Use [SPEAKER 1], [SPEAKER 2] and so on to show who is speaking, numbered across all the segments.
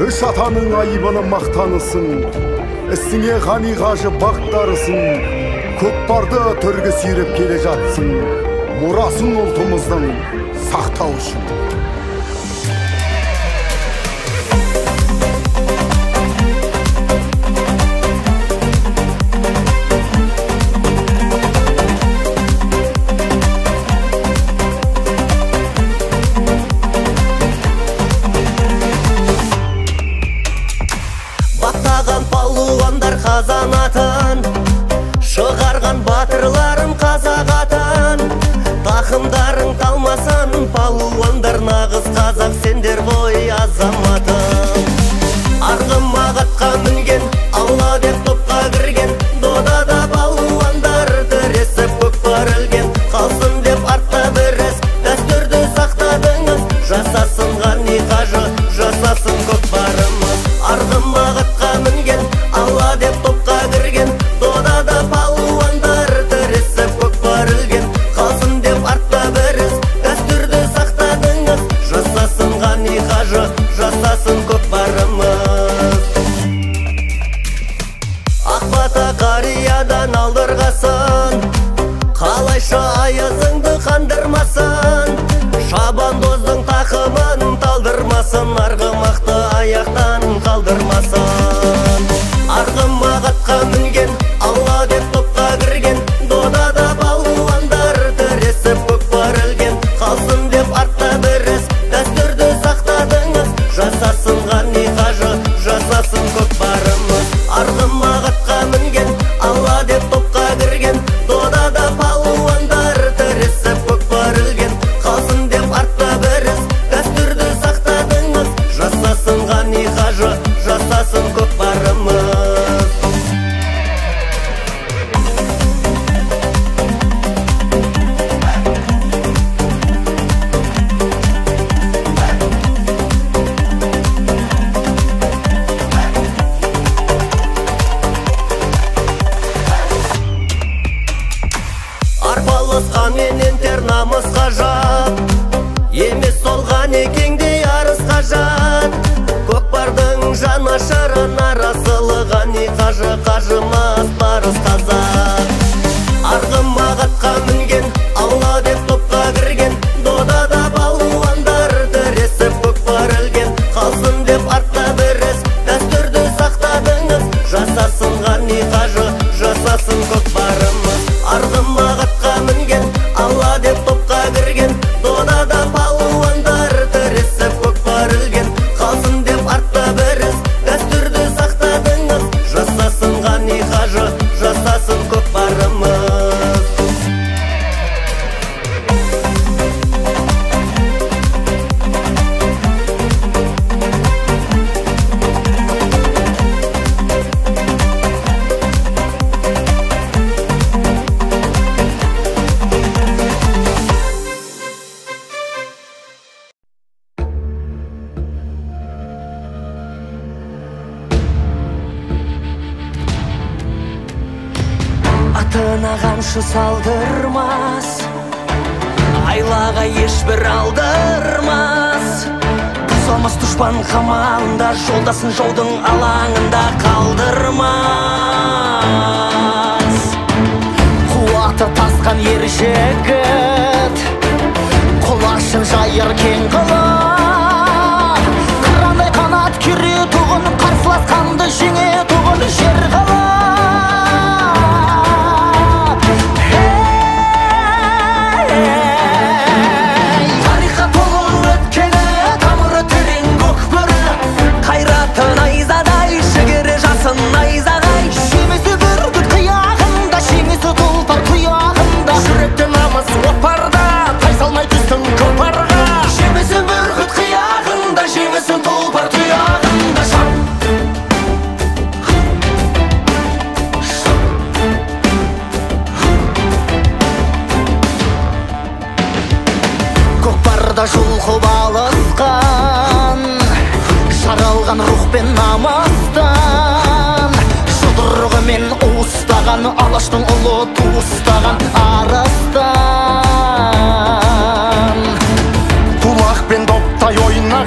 [SPEAKER 1] Үш атаның айыбыны мақтанысың, ісіңе ғани қажы бақтарысың, көкпарды төрге сүйреп келе жатсың, мұрасын ұлтымыздың сақтау үшін.
[SPEAKER 2] Қазанатын шығарған батырларым қазақ атын, тақымдарың талмасын палуандар, нағыз қазақ сендер ғой азаматым. Арғыма қатқа мінген, алла деп топқа кірген, додада палуандар тіресіп көкпар ілген. Қалсын деп артта біріз, дәстүрді сақтадыңыз, жасасын ғани қажы, жасасын көкпарымыз. Арғыма қатқа мінген, алла деп топқа кірген, додада палуандар тіресіп көкпар ілген. Қалсын деп артта біріз, дәстүрді сақтадыңыз, жасасын ғани қажы, жасасын көкпарымыз. Ақбата қариядан алдырғасын, қалайша айызыңды қандырмасын, шабандоздың тақымын талдырмасын, арғымақты аяқтан қалдырмасын. Арғыма қатқа мінген, алла деп топқа кірген, додада палуандар тіресіп көкпар ілген. Қалсын деп артта біріз, дәстүрді сақтадыңыз, жасасын ғани қажы, жасасын көкпарымыз. Арғыма қатқа мінген, алла деп топқа кірген, додада палуандар тіресіп көкпар ілген. Қалсын деп артта біріз, дәстүрді сақтадыңыз, жасасын ғани қажы, жасасын көкпарымыз. Арпалысқан менен тер намысқа жат, емес солған екеңдей арысқа жат. Көкпардың жанашырын арасылы ғани қажы, қажымас барыс қазақ. Арғыма қатқа мінген, алла деп топқа кірген, додада палуандар тіресіп көкпар ілген. Қалсын деп артта біріз, дәстүрді сақтадыңыз, жасасын ғани қажы, жасасын көкпарымыз. Арғыма қатқа мінген, алла деп топқа кірген, додада палуандар тіресіп көкпар ілген. Қалсын деп артта біріз, дәстүрді сақтадыңыз, жасасын ғани қажы, жасасын көкпарымыз. Атына қамшы салдырмас, айлаға ешбір алдырмас. Бұзылмас дұшпан қамалында, жолдасын жаудың алаңында қалдырмас. Қуаты тасқан ер жігіт, құлашын жайыр кең қылып, қырандай қанат кере тұғын, қарсыласқанды жеңе тұғын жер қылып. Найзағай жемесі бүркіт қияғында, жеңесі тұлпар тұяғында, жүректе намыс отпарда, тай салмай түстің көпарға. Жемесі бүркіт қияғында, жеңесі тұлпар тұяғында. Көкпарда жұлқып алысқан, жаралған рух пен намыстан, жұдырығымен уыстаған, алаштың ұлы туыстаған арыстан. Құлақ пен доптай ойна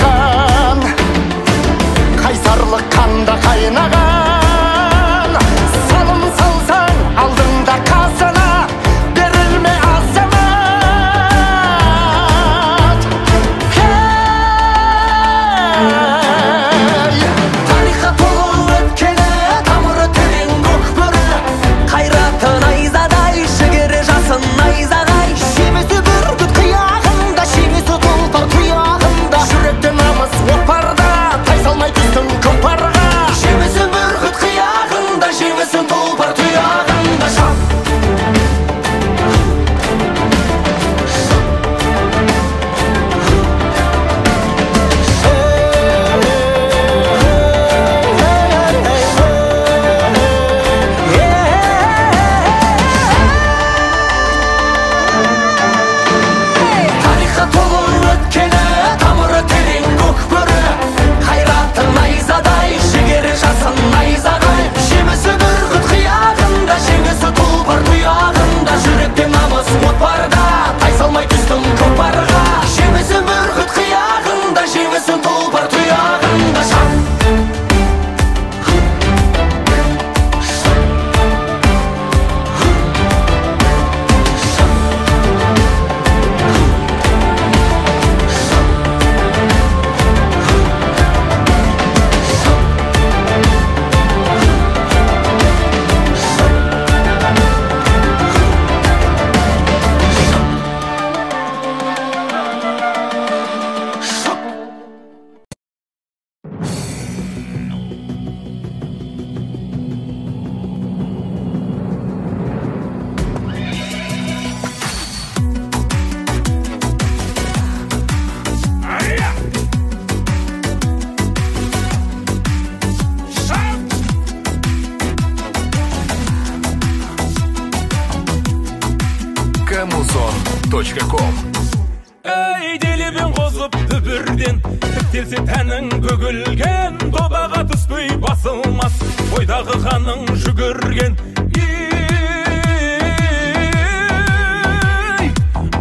[SPEAKER 3] Zenit.com.
[SPEAKER 4] Ey delibin қозып дүбірден, тіктелсе тәнің бөгілген, добаға түспей басылмас, ойдағы қаның жүгірген.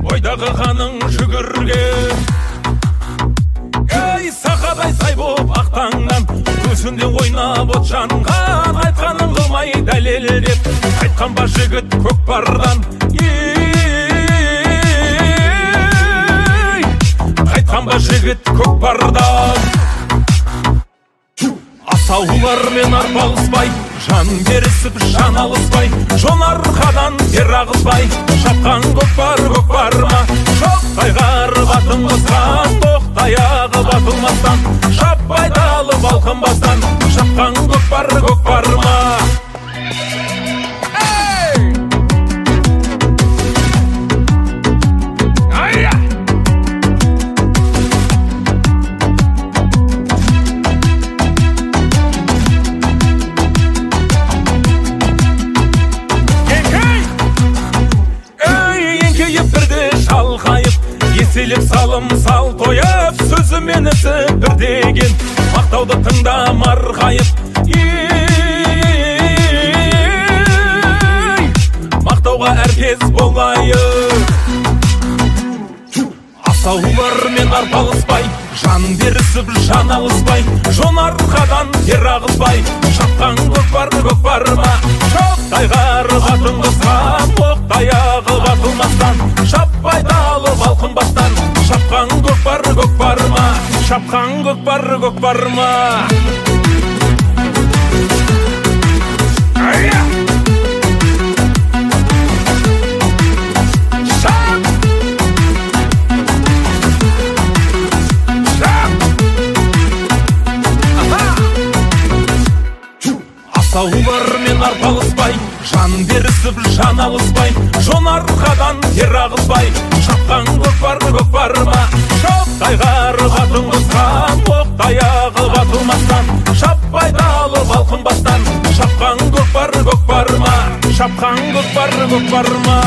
[SPEAKER 4] Ойдағы қаның жүгірген. Ей сақадай сай боп ақтаңнан, көзінде ойнап от жанған, айтқаның қылмай дәлелдеп, айтқан ба жігіт көкпардан. Айтқанба жігіт көкпардан. Асаулармен арпалыспай, жан берісіп жан алыспай, жон арқадан тер ағызбай, шапқан көкпар ма, шоқтайғар батын басқан, тоқтаяғы батылмастан, шаппай далы балқынбастан, шапқан көкпар ма. Еселік салым сал тойып, сөзімен ісі бір деген, мақтауды тыңда марғайып. Мақтауға әркез болайып. Асаулармен арпалыспай, жан берісіп жан алыспай, жон арқадан тер ағызбай, шапқан көкпар ма, шоқтайғар батын қысқан, оқтаяғы батылмастан, шаппай далы балқынбастан, шапқан көкпар ма, шапқан көкпар ма. Асаулармен арпалыспай, жан берісіп жан алыспай, жон арқадан тер ағызбай, шапқан көкпар ма, шоқтайғар батын қысқан, оқтаяғы батылмастан, шаппай далы балқынбастан, шапқан көкпар ма, шапқан көкпар ма.